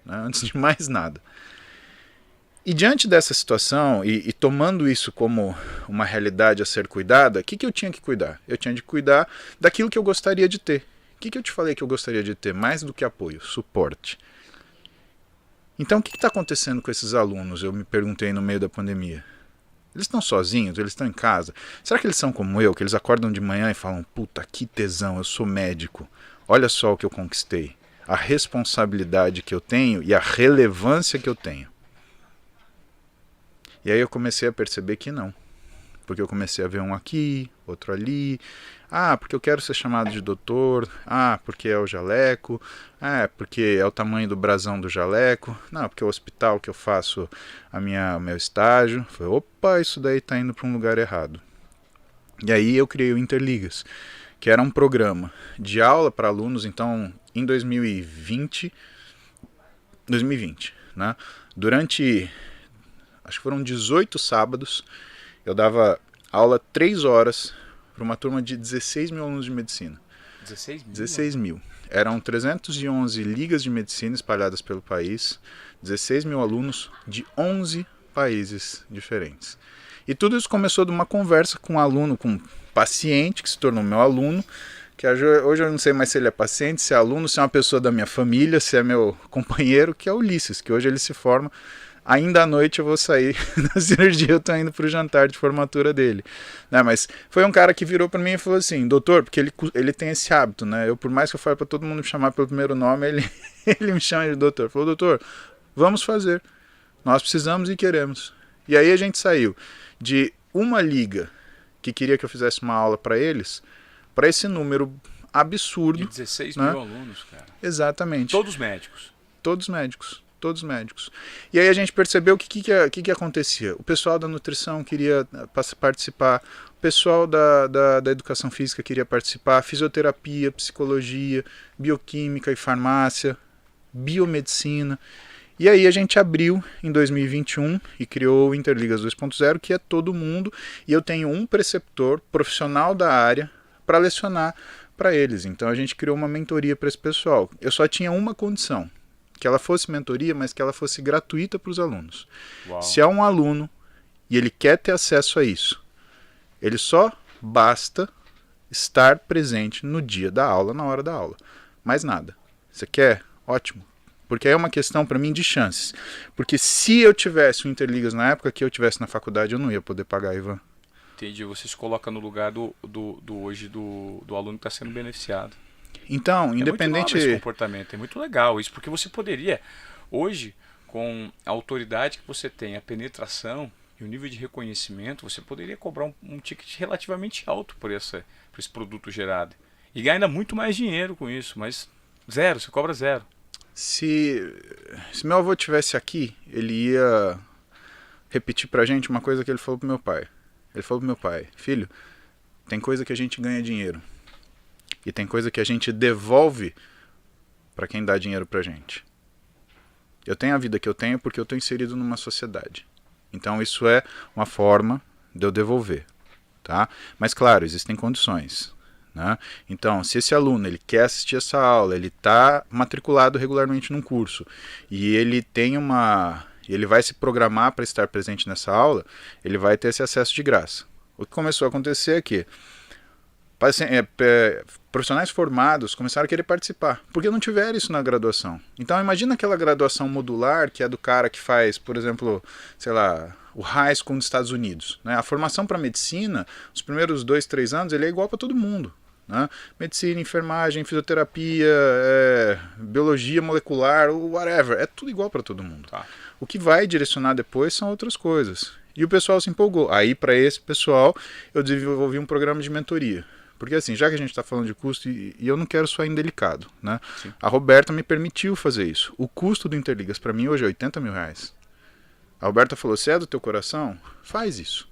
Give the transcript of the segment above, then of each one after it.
né? Antes de mais nada. E diante dessa situação, e tomando isso como uma realidade a ser cuidada, o que eu tinha que cuidar? Eu tinha de cuidar daquilo que eu gostaria de ter. O que eu te falei que eu gostaria de ter? Mais do que apoio, suporte. Então, o que está acontecendo com esses alunos? Eu me perguntei no meio da pandemia. Eles estão sozinhos? Eles estão em casa? Será que eles são como eu, que eles acordam de manhã e falam, puta, que tesão, eu sou médico. Olha só o que eu conquistei. A responsabilidade que eu tenho e a relevância que eu tenho. E aí eu comecei a perceber que não. Porque eu comecei a ver um aqui, outro ali. Ah, porque eu quero ser chamado de doutor. Ah, porque é o jaleco. Ah, porque é o tamanho do brasão do jaleco. Não, porque é o hospital que eu faço o meu estágio. Falei, opa, isso daí tá indo para um lugar errado. E aí eu criei o Interligas, que era um programa de aula para alunos. Então, em 2020, né? Durante, acho que foram 18 sábados, eu dava aula 3 horas para uma turma de 16 mil alunos de medicina. 16 mil? 16 mil. Eram 311 ligas de medicina espalhadas pelo país, 16 mil alunos de 11 países diferentes. E tudo isso começou de uma conversa com um aluno, com um paciente que se tornou meu aluno, que hoje eu não sei mais se ele é paciente, se é aluno, se é uma pessoa da minha família, se é meu companheiro, que é o Ulisses, que hoje ele se forma. Ainda à noite eu vou sair da cirurgia, eu tô indo pro jantar de formatura dele. Né, mas foi um cara que virou para mim e falou assim, doutor, porque ele tem esse hábito, né? Eu, por mais que eu fale para todo mundo me chamar pelo primeiro nome, ele me chama de doutor. Falou, doutor, vamos fazer. Nós precisamos e queremos. E aí a gente saiu de uma liga que queria que eu fizesse uma aula para eles, para esse número absurdo. De 16 né? mil alunos, cara. Exatamente. Todos médicos. Todos médicos. Todos médicos. E aí a gente percebeu o que acontecia. O pessoal da nutrição queria participar, o pessoal da educação física queria participar, fisioterapia, psicologia, bioquímica e farmácia, biomedicina. E aí a gente abriu em 2021 e criou o Interligas 2.0, que é todo mundo, e eu tenho um preceptor profissional da área para lecionar para eles. Então a gente criou uma mentoria para esse pessoal. Eu só tinha uma condição, que ela fosse mentoria, mas que ela fosse gratuita para os alunos. Uau. Se é um aluno e ele quer ter acesso a isso, ele só basta estar presente no dia da aula, na hora da aula. Mais nada. Você quer? Ótimo. Porque aí é uma questão para mim de chances. Porque se eu tivesse o Interligas na época que eu tivesse na faculdade, eu não ia poder pagar, Ivan. Entendi. Você se coloca no lugar do aluno que está sendo beneficiado. Então, independente... É muito nobre esse comportamento, é muito legal isso, porque você poderia, hoje, com a autoridade que você tem, a penetração e o nível de reconhecimento, você poderia cobrar um ticket relativamente alto por esse produto gerado. E ganhar ainda muito mais dinheiro com isso, mas zero, você cobra zero. Se meu avô tivesse aqui, ele ia repetir pra gente uma coisa que ele falou pro meu pai. Ele falou pro meu pai, filho, tem coisa que a gente ganha dinheiro. E tem coisa que a gente devolve para quem dá dinheiro pra gente. Eu tenho a vida que eu tenho porque eu estou inserido numa sociedade. Então isso é uma forma de eu devolver. Tá? Mas claro, existem condições. Né? Então, se esse aluno ele quer assistir essa aula, ele está matriculado regularmente num curso e ele tem ele vai se programar para estar presente nessa aula, ele vai ter esse acesso de graça. O que começou a acontecer é que profissionais formados começaram a querer participar, porque não tiveram isso na graduação. Então imagina aquela graduação modular que é do cara que faz, por exemplo, sei lá, o high school nos Estados Unidos. Né? A formação para medicina, os primeiros 2, 3 anos, ele é igual para todo mundo. Né? Medicina, enfermagem, fisioterapia, biologia molecular, whatever, é tudo igual para todo mundo. Tá. O que vai direcionar depois são outras coisas. E o pessoal se empolgou. Aí, para esse pessoal, eu desenvolvi um programa de mentoria. Porque assim, já que a gente está falando de custo, e eu não quero soar indelicado, né? A Roberta me permitiu fazer isso. O custo do Interligas para mim hoje é R$80 mil. A Roberta falou, se é do teu coração, faz isso.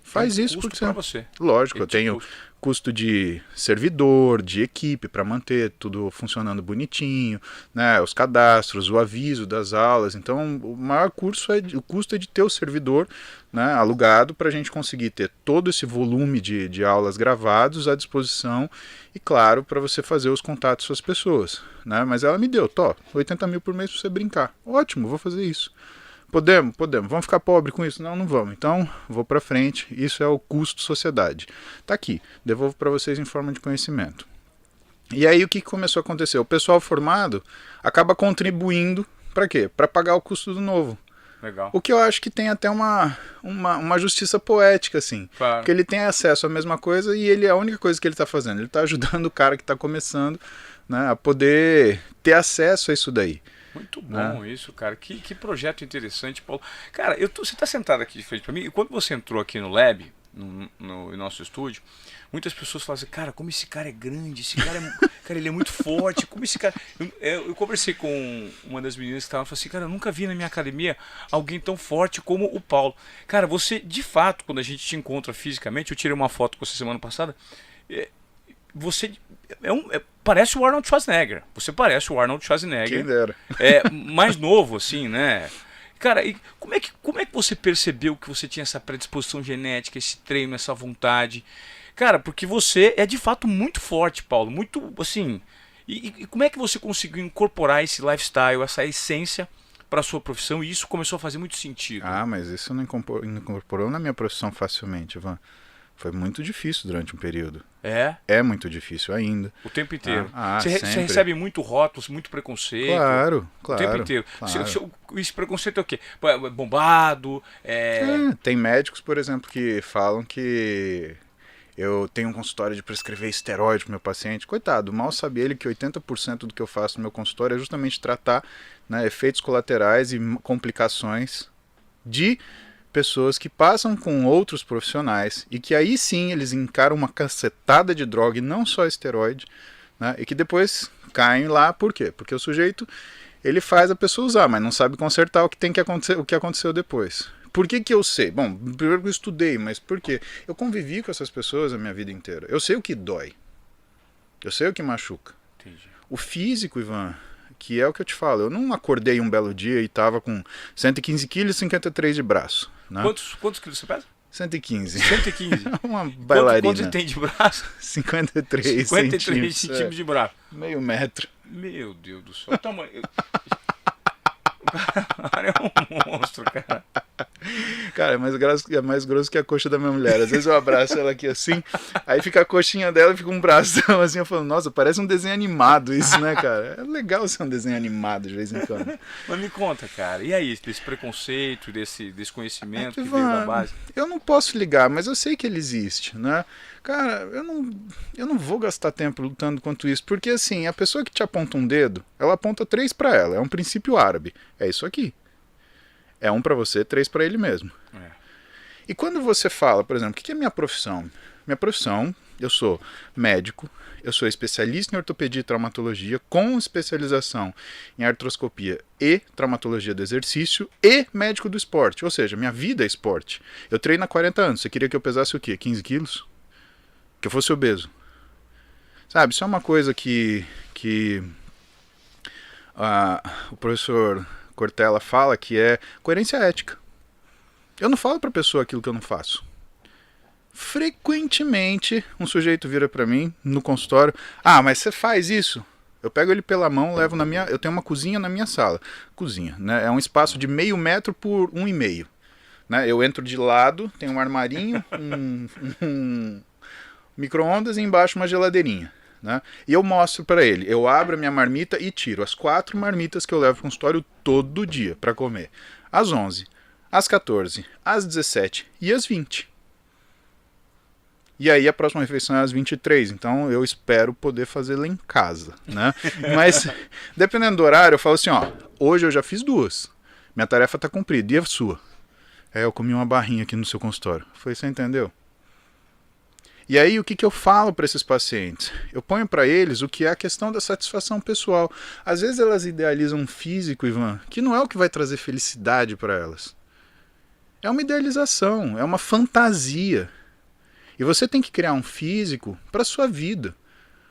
Faz Tem isso custo porque para você. Lógico, eu Tem tenho custo. custo de servidor, de equipe para manter tudo funcionando bonitinho, né? Os cadastros, o aviso das aulas. Então, o maior o custo é de ter o servidor, né, alugado para a gente conseguir ter todo esse volume de aulas gravados à disposição e, claro, para você fazer os contatos com as pessoas. Né? Mas ela me deu, 80 mil por mês para você brincar. Ótimo, vou fazer isso. Podemos. Vamos ficar pobre com isso? Não, não vamos. Então, vou para frente. Isso é o custo sociedade. Tá aqui. Devolvo para vocês em forma de conhecimento. E aí o que começou a acontecer? O pessoal formado acaba contribuindo para quê? Para pagar o custo do novo. Legal. O que eu acho que tem até uma justiça poética, assim. Claro. Porque ele tem acesso à mesma coisa e ele, a única coisa que ele está fazendo, ele está ajudando o cara que está começando, né, a poder ter acesso a isso daí. Muito bom isso, cara. Que projeto interessante, Paulo. Cara, você está sentado aqui de frente para mim, e quando você entrou aqui no Lab, no nosso estúdio, muitas pessoas falam assim, cara, como esse cara é grande, esse cara cara, ele é muito forte, como esse cara... Eu conversei com uma das meninas que estavam, falou assim, cara, eu nunca vi na minha academia alguém tão forte como o Paulo. Cara, você, de fato, quando a gente te encontra fisicamente, eu tirei uma foto com você semana passada, você parece o Arnold Schwarzenegger. Você parece o Arnold Schwarzenegger. Quem dera. Mais novo, assim, né? Cara, e como é que você percebeu que você tinha essa predisposição genética, esse treino, essa vontade? Cara, porque você é de fato muito forte, Paulo. Muito, assim... E como é que você conseguiu incorporar esse lifestyle, essa essência para a sua profissão? E isso começou a fazer muito sentido. Ah, mas isso não incorporou na minha profissão facilmente, Ivan. Foi muito difícil durante um período. É muito difícil ainda. O tempo inteiro. Você recebe muito rótulos, muito preconceito. Claro. O tempo inteiro. Claro. Esse preconceito é o quê? Bombado? Tem médicos, por exemplo, que falam que eu tenho um consultório de prescrever esteroide para meu paciente. Coitado, mal sabe ele que 80% do que eu faço no meu consultório é justamente tratar, né, efeitos colaterais e complicações de pessoas que passam com outros profissionais e que aí sim eles encaram uma cacetada de droga e não só esteroide, né, e que depois caem lá. Por quê? Porque o sujeito ele faz a pessoa usar, mas não sabe consertar o que tem que acontecer, o que aconteceu depois. Por que eu sei? Bom, primeiro eu estudei, mas por quê? Eu convivi com essas pessoas a minha vida inteira. Eu sei o que dói. Eu sei o que machuca. Entendi. O físico, Ivan, que é o que eu te falo, eu não acordei um belo dia e estava com 115 quilos e 53 de braço. Né? Quantos quilos você pesa? 115. 115. Uma bailarina. Quanto você tem de braço? 53 centímetros de braço. Meio metro. Meu Deus do céu. O tamanho... O cara é um monstro, cara. Cara, é mais grosso que a coxa da minha mulher. Às vezes eu abraço ela aqui assim, aí fica a coxinha dela e fica um bração assim, eu falo, nossa, parece um desenho animado isso, né, cara? É legal ser um desenho animado de vez em quando. Mas me conta, cara, e aí, desse preconceito, desse desconhecimento que veio da base? Eu não posso ligar, mas eu sei que ele existe, né? Cara, eu não vou gastar tempo lutando contra isso, porque assim, a pessoa que te aponta um dedo, ela aponta 3 para ela, é um princípio árabe, é isso aqui. É 1 para você, 3 para ele mesmo. E quando você fala, por exemplo, o que é minha profissão? Minha profissão, eu sou médico, eu sou especialista em ortopedia e traumatologia, com especialização em artroscopia e traumatologia do exercício e médico do esporte. Ou seja, minha vida é esporte. Eu treino há 40 anos. Você queria que eu pesasse o quê? 15 quilos? Que eu fosse obeso. Sabe, isso é uma coisa que o professor Cortella fala, que é coerência ética. Eu não falo pra pessoa aquilo que eu não faço. Frequentemente um sujeito vira pra mim no consultório, mas você faz isso? Eu pego ele pela mão, levo na minha... Eu tenho uma cozinha na minha sala. Cozinha, né? É um espaço de meio metro por 1,5. Né? Eu entro de lado, tem um armarinho, um micro-ondas e embaixo uma geladeirinha. Né? E eu mostro para ele, eu abro a minha marmita e tiro as 4 marmitas que eu levo para o consultório todo dia para comer. Às 11, às 14, às 17 e às 20. E aí a próxima refeição é às 23, então eu espero poder fazê-la em casa. Né? Mas dependendo do horário, eu falo assim, hoje eu já fiz 2. Minha tarefa está cumprida, e a sua? Eu comi uma barrinha aqui no seu consultório. Foi, você entendeu? E aí o que eu falo para esses pacientes? Eu ponho para eles o que é a questão da satisfação pessoal. Às vezes elas idealizam um físico, Ivan, que não é o que vai trazer felicidade para elas. É uma idealização, é uma fantasia. E você tem que criar um físico para sua vida.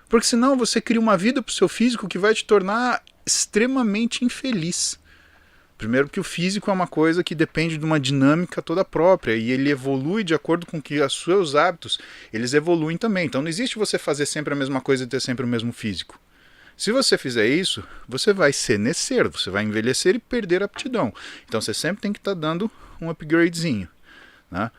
Porque senão você cria uma vida para o seu físico que vai te tornar extremamente infeliz. Primeiro porque o físico é uma coisa que depende de uma dinâmica toda própria e ele evolui de acordo com que os seus hábitos, eles evoluem também. Então não existe você fazer sempre a mesma coisa e ter sempre o mesmo físico. Se você fizer isso, você vai senescer, você vai envelhecer e perder a aptidão. Então você sempre tem que estar dando um upgradezinho, né?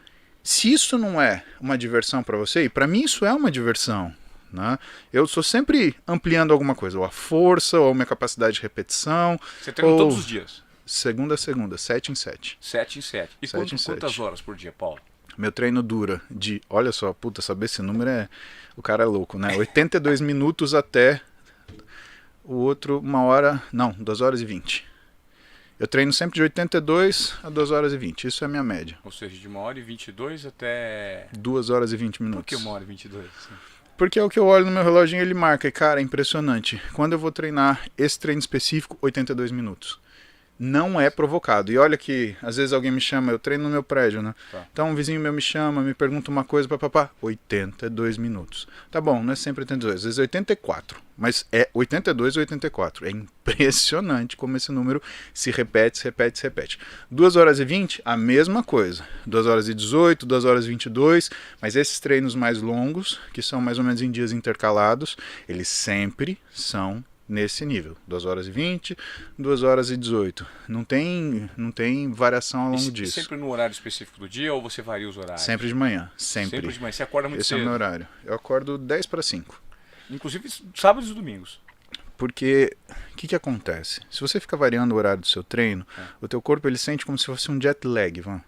Se isso não é uma diversão para você, e para mim isso é uma diversão, né? Eu estou sempre ampliando alguma coisa, ou a força, ou a minha capacidade de repetição. Você treina todos os dias? Segunda a segunda, 7 em 7. 7 em 7. E quantas horas por dia, Paulo? Meu treino dura de, olha só, puta, saber esse número é... O cara é louco, né? 82 minutos até o outro 1 hora... Não, 2 horas e 20. Eu treino sempre de 82 a 2 horas e 20. Isso é a minha média. Ou seja, de 1 hora e 22 até... 2 horas e 20 minutos. Por que 1 hora e 22? Porque é o que eu olho no meu reloginho e ele marca. E, cara, é impressionante. Quando eu vou treinar esse treino específico, 82 minutos. Não é provocado. E olha que, às vezes alguém me chama, eu treino no meu prédio, né? Tá. Então um vizinho meu me chama, me pergunta uma coisa, papapá, 82 minutos. Tá bom, não é sempre 82, às vezes é 84. Mas é 82 ou 84. É impressionante como esse número se repete, se repete, se repete. 2 horas e 20, a mesma coisa. 2 horas e 18, 2 horas e 22. Mas esses treinos mais longos, que são mais ou menos em dias intercalados, eles sempre são nesse nível, 2 horas e 20, 2 horas e 18. Não tem variação ao longo disso. Sempre no horário específico do dia ou você varia os horários? Sempre de manhã, sempre. Sempre de manhã, você acorda muito cedo? Esse é o meu horário. Eu acordo 10 para 5. Inclusive sábados e domingos. Porque, o que acontece? Se você fica variando o horário do seu treino, o teu corpo ele sente como se fosse um jet lag. Vamos.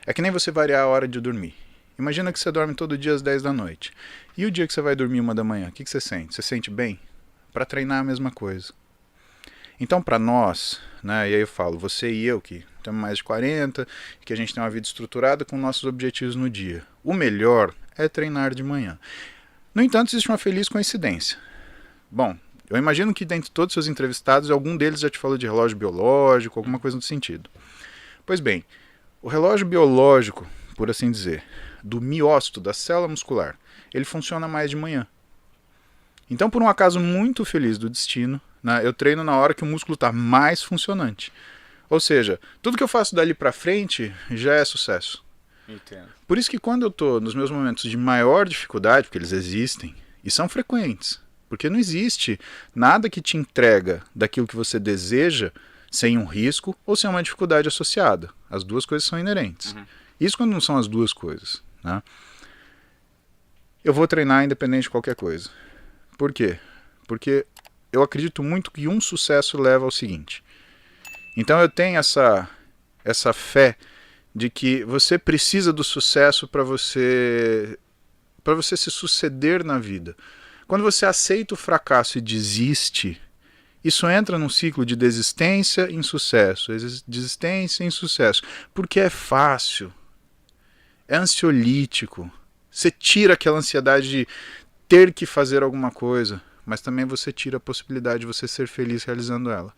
É que nem você variar a hora de dormir. Imagina que você dorme todo dia às 10 da noite. E o dia que você vai dormir 1 da manhã, o que você sente? Você sente bem? Para treinar a mesma coisa. Então, para nós, né, e aí eu falo, você e eu que temos mais de 40, que a gente tem uma vida estruturada com nossos objetivos no dia. O melhor é treinar de manhã. No entanto, existe uma feliz coincidência. Bom, eu imagino que dentre todos os seus entrevistados, algum deles já te falou de relógio biológico, alguma coisa no sentido. Pois bem, o relógio biológico, por assim dizer, do miócito, da célula muscular, ele funciona mais de manhã. Então, por um acaso muito feliz do destino, né, eu treino na hora que o músculo está mais funcionante. Ou seja, tudo que eu faço dali para frente já é sucesso. Entendo. Por isso que quando eu estou nos meus momentos de maior dificuldade, porque eles existem, e são frequentes, porque não existe nada que te entrega daquilo que você deseja sem um risco ou sem uma dificuldade associada. As duas coisas são inerentes. Uhum. Isso quando não são as duas coisas, né? Eu vou treinar independente de qualquer coisa. Por quê? Porque eu acredito muito que um sucesso leva ao seguinte. Então eu tenho essa fé de que você precisa do sucesso para você se suceder na vida. Quando você aceita o fracasso e desiste, isso entra num ciclo de desistência em sucesso, desistência em sucesso, porque é fácil, é ansiolítico, você tira aquela ansiedade de ter que fazer alguma coisa, mas também você tira a possibilidade de você ser feliz realizando ela.